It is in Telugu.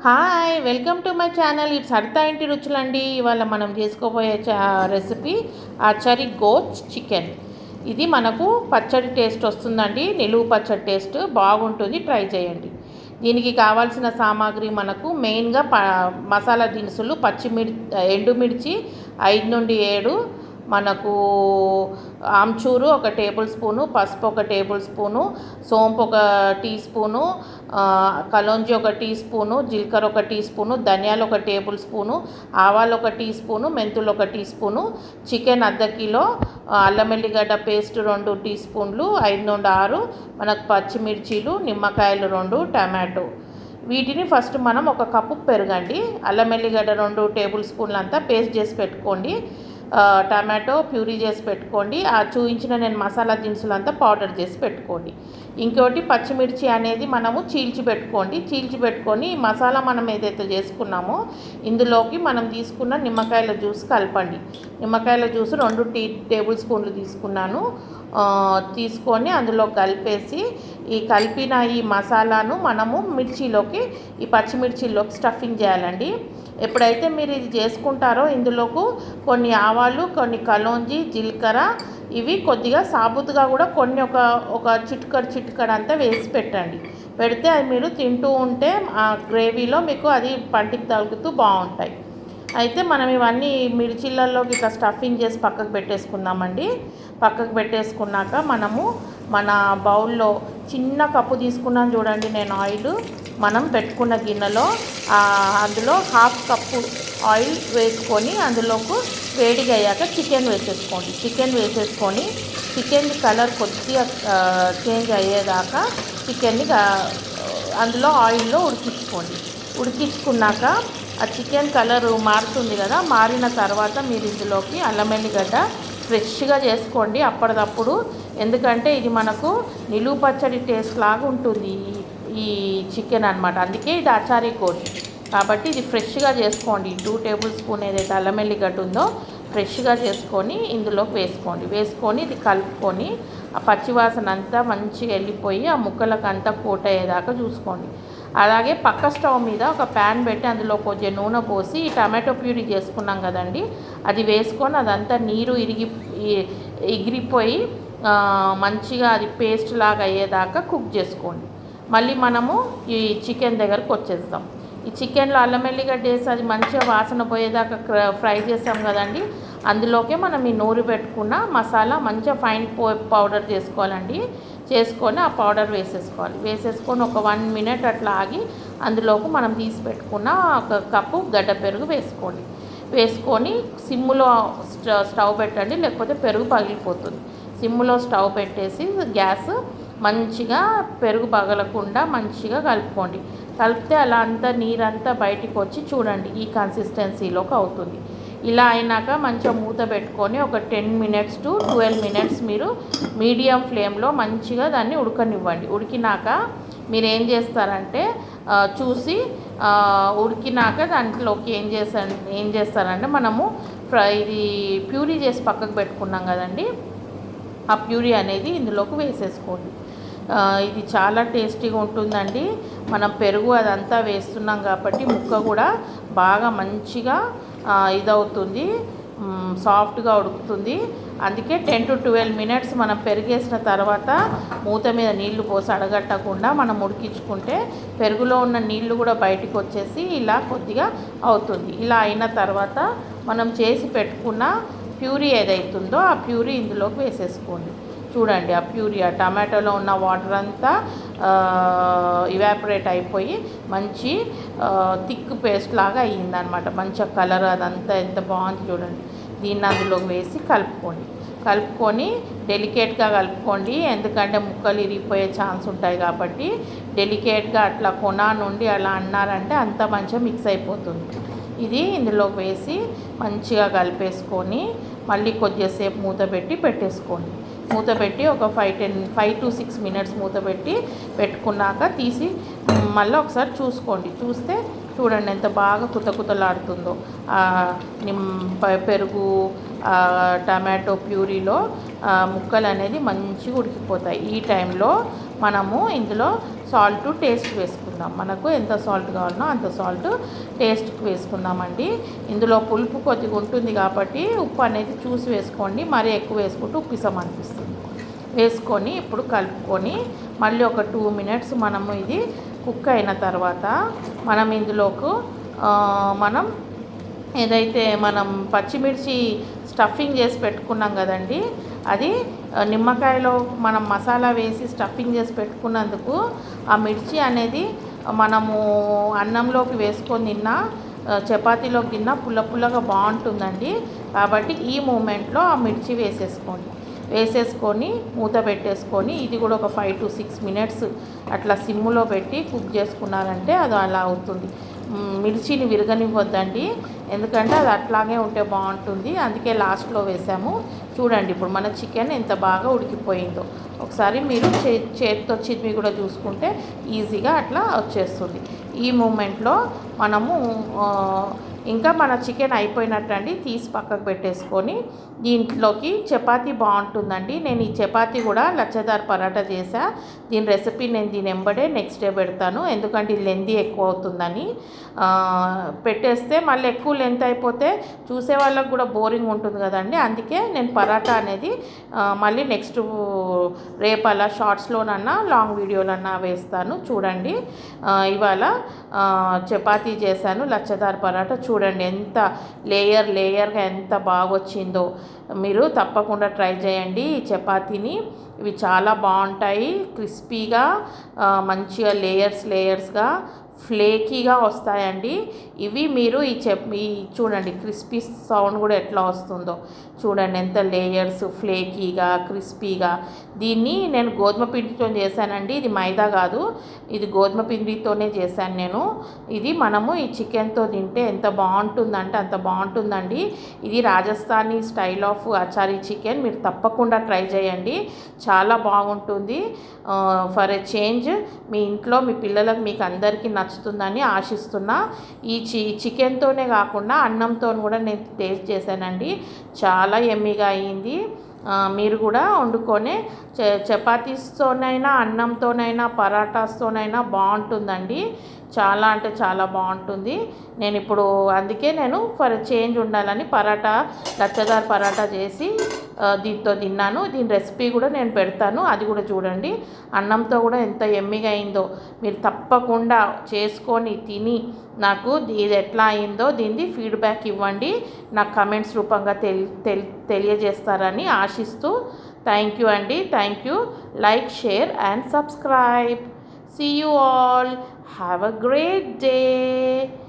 Hi welcome to my channel. It's Sarita ఇంటి రుచులండి. ఇవాళ మనం చేసుకోబోయే రెసిపీ ఆచారి గోట్ చికెన్. ఇది మనకు పచ్చడి టేస్ట్ వస్తుందండి, నిలువు పచ్చడి టేస్ట్ బాగుంటుంది, ట్రై చేయండి. దీనికి కావాల్సిన సామాగ్రి మనకు మెయిన్గా మసాలా దినుసులు ఎండుమిర్చి 5 నుండి 7, మనకు ఆమ్చూరు 1 టేబుల్ స్పూను, పసుపు 1 టేబుల్ స్పూను, సోంపు 1 టీ స్పూను, కలోంజి 1 టీ స్పూను, జీలకర్ర 1 టీ స్పూను, ధనియాలు 1 టేబుల్ స్పూను, ఆవాలు 1 టీ స్పూను, మెంతులు 1 టీ స్పూను, చికెన్ ½ కిలో, అల్లం వెల్లిగడ్డ పేస్ట్ 2 టీ స్పూన్లు, 5 నుండి 6 మనకు పచ్చిమిర్చీలు, నిమ్మకాయలు 2, టమాటో. వీటిని ఫస్ట్ మనం 1 కప్పు పెరుగండి, అల్లం వెల్లిగడ్డ 2 టేబుల్ స్పూన్లు అంతా పేస్ట్ చేసి పెట్టుకోండి, టమాటో ప్యూరీ చేసి పెట్టుకోండి, ఆ చూపించిన నేను మసాలా దినుసులంతా పౌడర్ చేసి పెట్టుకోండి. ఇంకోటి పచ్చిమిర్చి అనేది మనము చీల్చి పెట్టుకొని మసాలా మనం ఏదైతే చేసుకున్నామో ఇందులోకి మనం తీసుకున్న నిమ్మకాయల జ్యూస్ కలపండి. నిమ్మకాయల జ్యూస్ 2 టేబుల్ స్పూన్లు తీసుకున్నాను. తీసుకొని అందులో కలిపేసి ఈ కలిపిన ఈ మసాలాను మనము ఈ పచ్చిమిర్చిలోకి స్టఫింగ్ చేయాలండి. ఎప్పుడైతే మీరు ఇది చేసుకుంటారో ఇందులోకి కొన్ని ఆవాలు, కొన్ని కలోంజి, జీలకర్ర ఇవి కొద్దిగా సాబుతుగా కూడా కొన్ని ఒక చిటికడ అంతా వేసి పెట్టండి. పెడితే అది మీరు తింటూ ఉంటే ఆ గ్రేవీలో మీకు అది పంటికి తగులుతూ బాగుంటాయి. అయితే మనం ఇవన్నీ మిర్చిళ్ళల్లోకి ఇట్లా స్టఫింగ్ చేసి పక్కకు పెట్టేసుకుందామండి. పక్కకు పెట్టేసుకున్నాక మనము మన బౌల్లో చిన్న కప్పు తీసుకున్నాను చూడండి నేను ఆయిల్. మనం పెట్టుకున్న గిన్నెలో అందులో 1/2 కప్పు ఆయిల్ వేసుకొని అందులోకి వేడిగా అయ్యాక చికెన్ వేసేసుకొని చికెన్ కలర్ కొద్దిగా చేంజ్ అయ్యేదాకా చికెన్ని అందులో ఆయిల్లో ఉడికించుకున్నాక ఆ చికెన్ కలరు మారుతుంది కదా, మారిన తర్వాత మీరు ఇందులోకి అల్లం వెల్లిగడ్డ ఫ్రెష్గా చేసుకోండి అప్పటిదప్పుడు. ఎందుకంటే ఇది మనకు నిలువు పచ్చడి టేస్ట్ లాగా ఉంటుంది ఈ చికెన్ అనమాట. అందుకే ఇది ఆచారి కోట్ కాబట్టి ఇది ఫ్రెష్గా చేసుకోండి. 2 టేబుల్ స్పూన్ ఏదైతే అల్లం వెల్లిగడ్డ ఉందో ఫ్రెష్గా చేసుకొని ఇందులోకి వేసుకొని ఇది కలుపుకొని ఆ పచ్చివాసన అంతా మంచిగా వెళ్ళిపోయి ఆ ముక్కలకు అంతా కోట్ అయ్యేదాకా చూసుకోండి. అలాగే పక్క స్టవ్ మీద ఒక ప్యాన్ పెట్టి అందులో కొంచెం నూనె పోసి ఈ టమాటో ప్యూరీ చేసుకున్నాం కదండి అది వేసుకొని అదంతా నీరు ఎగిరిపోయి మంచిగా అది పేస్ట్ లాగా అయ్యేదాకా కుక్ చేసుకోండి. మళ్ళీ మనము ఈ చికెన్ దగ్గరకు వచ్చేస్తాం. ఈ చికెన్లో అల్లం వెల్లిగడ్డ వేసి అది మంచిగా వాసన పోయేదాకా ఫ్రై చేస్తాం కదండి. అందులోకే మనం ఈ నూరి పెట్టుకున్న మసాలా మంచిగా ఫైన్ పౌడర్ చేసుకోవాలండి. చేసుకొని ఆ పౌడర్ వేసేసుకొని ఒక 1 మినిట్ అట్లా ఆగి అందులోకి మనం తీసి పెట్టుకున్న 1 కప్పు గడ్డ పెరుగు వేసుకొని సిమ్ములో స్టవ్ పెట్టండి, లేకపోతే పెరుగు పగిలిపోతుంది. సిమ్ములో స్టవ్ పెట్టేసి గ్యాస్ మంచిగా పెరుగు పగలకుండా మంచిగా కలుపుకోండి. కలిపితే అలా అంతా నీరంతా బయటికి వచ్చి చూడండి ఈ కన్సిస్టెన్సీలోకి అవుతుంది. ఇలా అయినాక మంచిగా మూత పెట్టుకొని ఒక 10 మినిట్స్ టు 12 మినిట్స్ మీరు మీడియం ఫ్లేమ్లో మంచిగా దాన్ని ఉడకనివ్వండి. ఉడికినాక మీరు ఏం చేస్తారంటే చూసి ఉడికినాక దాంట్లోకి ఏం చేస్తారంటే మనము ఇది ప్యూరీ చేసి పక్కకు పెట్టుకున్నాం కదండి, ఆ ప్యూరీ అనేది ఇందులోకి వేసేసుకోండి. ఇది చాలా టేస్టీగా ఉంటుందండి. మనం పెరుగు అదంతా వేస్తున్నాం కాబట్టి ముక్క కూడా బాగా మంచిగా ఇదవుతుంది, సాఫ్ట్గా ఉడుకుతుంది. అందుకే 10 to 12 మినిట్స్ మనం పెరిగేసిన తర్వాత మూత మీద నీళ్లు పోసి అడగట్టకుండా మనం ఉడికించుకుంటే పెరుగులో ఉన్న నీళ్లు కూడా బయటికి వచ్చేసి ఇలా కొద్దిగా అవుతుంది. ఇలా అయిన తర్వాత మనం చేసి పెట్టుకున్న ప్యూరీ ఏదైతుందో ఆ ప్యూరీ ఇందులోకి వేసేసుకోండి. చూడండి ఆ ప్యూరీ ఆ టమాటోలో ఉన్న వాటర్ అంతా ఇవాపరేట్ అయిపోయి మంచి థిక్ పేస్ట్ లాగా అయ్యిందనమాట. మంచిగా కలర్ అదంతా ఎంత బాగుంది చూడండి. దీన్ని అందులోకి వేసి కలుపుకొని డెలికేట్గా కలుపుకోండి. ఎందుకంటే ముక్కలు ఇరిగిపోయే ఛాన్స్ ఉంటాయి కాబట్టి డెలికేట్గా అట్లా కొన నుండి అలా అన్నారంటే అంత మంచిగా మిక్స్ అయిపోతుంది. ఇది ఇందులోకి వేసి మంచిగా కలిపేసుకొని మళ్ళీ కొద్దిసేపు మూత పెట్టి ఒక 5 to 6 మినిట్స్ పెట్టుకున్నాక తీసి మళ్ళీ ఒకసారి చూస్తే చూడండి ఎంత బాగా కుతకుతలాడుతుందో పెరుగు టమాటో ప్యూరీలో ముక్కలు అనేది మంచిగా ఉడికిపోతాయి. ఈ టైంలో మనము ఇందులో సాల్ట్ టేస్ట్ వేసుకుందాం. వేసుకుందాం. మనకు ఎంత సాల్ట్ కావాలనో అంత సాల్ట్ టేస్ట్కి వేసుకుందామండి. ఇందులో పులుపు కొద్దిగా ఉంటుంది కాబట్టి ఉప్పు అనేది చూసి వేసుకోండి. మరీ ఎక్కువ వేసుకుంటే ఉప్పిసం అనిపిస్తుంది. వేసుకొని ఇప్పుడు కలుపుకొని మళ్ళీ ఒక 2 మినిట్స్ మనము ఇది కుక్ అయిన తర్వాత మనం ఇందులోకి మనం ఏదైతే మనం పచ్చిమిర్చి స్టఫింగ్ చేసి పెట్టుకున్నాం కదండి, అది నిమ్మకాయలో మనం మసాలా వేసి స్టఫింగ్ చేసి పెట్టుకున్నందుకు ఆ మిర్చి అనేది మనము అన్నంలోకి వేసుకొని తిన్నా చపాతీలోకి తిన్నా పుల్ల పుల్లగా బాగుంటుందండి. కాబట్టి ఈ మూమెంట్లో ఆ మిర్చి వేసేసుకొని మూత పెట్టేసుకొని ఇది కూడా ఒక 5 to 6 మినిట్స్ అట్లా సిమ్లో పెట్టి కుక్ చేసుకున్నారంటే అది అలా అవుతుంది. మిర్చిని విరగనివ్వద్దండి, ఎందుకంటే అది అట్లాగే ఉంటే బాగుంటుంది. అందుకే లాస్ట్లో వేసాము. చూడండి ఇప్పుడు మన చికెన్ ఎంత బాగా ఉడికిపోయిందో. ఒకసారి మీరు చేతితో చిదిమి కూడా చూసుకుంటే ఈజీగా అట్లా వచ్చేస్తుంది. ఈ మూమెంట్లో మనము ఇంకా మన చికెన్ అయిపోయినట్టండి తీసి పక్కకు పెట్టేసుకొని దీంట్లోకి చపాతీ బాగుంటుందండి. నేను ఈ చపాతీ కూడా లచ్చదార్ పరాటా చేసా. దీని రెసిపీ నేను దీని వెంబడే నెక్స్ట్ డే పెడతాను, ఎందుకంటే ఇది లెంతీ ఎక్కువ అవుతుందని. పెట్టేస్తే మళ్ళీ ఎక్కువ లెంత్ అయిపోతే చూసే వాళ్ళకు కూడా బోరింగ్ ఉంటుంది కదండి. అందుకే నేను పరాటా అనేది మళ్ళీ నెక్స్ట్ రేపు అలా షార్ట్స్లోనన్నా లాంగ్ వీడియోలన్నా వేస్తాను. చూడండి ఇవాళ చపాతీ చేశాను, లచ్చదార్ పరాటా. చూడండి ఎంత లేయర్గా ఎంత బాగా వచ్చిందో. మీరు తప్పకుండా ట్రై చేయండి ఈ చపాతీని. ఇవి చాలా బాగుంటాయి, క్రిస్పీగా మంచిగా లేయర్స్గా ఫ్లేకీగా వస్తాయండి. ఇవి మీరు ఈ చూడండి క్రిస్పీ సౌండ్ కూడా ఎట్లా వస్తుందో చూడండి, ఎంత లేయర్స్ ఫ్లేకీగా క్రిస్పీగా. దీన్ని నేను గోధుమ పిండితో చేశానండి, ఇది మైదా కాదు, ఇది గోధుమ పిండితోనే చేశాను నేను. ఇది మనము ఈ చికెన్తో తింటే ఎంత బాగుంటుందంటే అంత బాగుంటుందండి. ఇది Rajasthani style of achari chicken. మీరు తప్పకుండా ట్రై చేయండి, చాలా బాగుంటుంది. ఫర్ ఎ చేంజ్ మీ ఇంట్లో మీ పిల్లలకు మీకు అందరికీ నచ్చుతుందని ఆశిస్తున్నా. ఈ చికెన్తోనే కాకుండా అన్నంతో కూడా నేను టేస్ట్ చేశానండి, చాలా యమ్మీగా అయ్యింది. మీరు కూడా వండుకొని చపాతీస్తోనైనా అన్నంతోనైనా పరాటాస్తోనైనా బాగుంటుందండి. చాలా అంటే చాలా బాగుంటుంది. నేను ఇప్పుడు అందుకే నేను ఫర్ చేంజ్ ఉండాలని లచ్చదార్ పరాటా చేసి దీంతో తిన్నాను. దీని రెసిపీ కూడా నేను పెడతాను, అది కూడా చూడండి. అన్నంతో కూడా ఎంత యమ్మీగా అయిందో. మీరు తప్పకుండా చేసుకొని తిని నాకు ఇది ఎట్లా అయిందో దీన్ని ఫీడ్బ్యాక్ ఇవ్వండి, నాకు కమెంట్స్ రూపంగా తెలియజేస్తారని ఆశిస్తూ థ్యాంక్ యూ అండి. Thank you. Like, share and subscribe. See you all. Have a great day.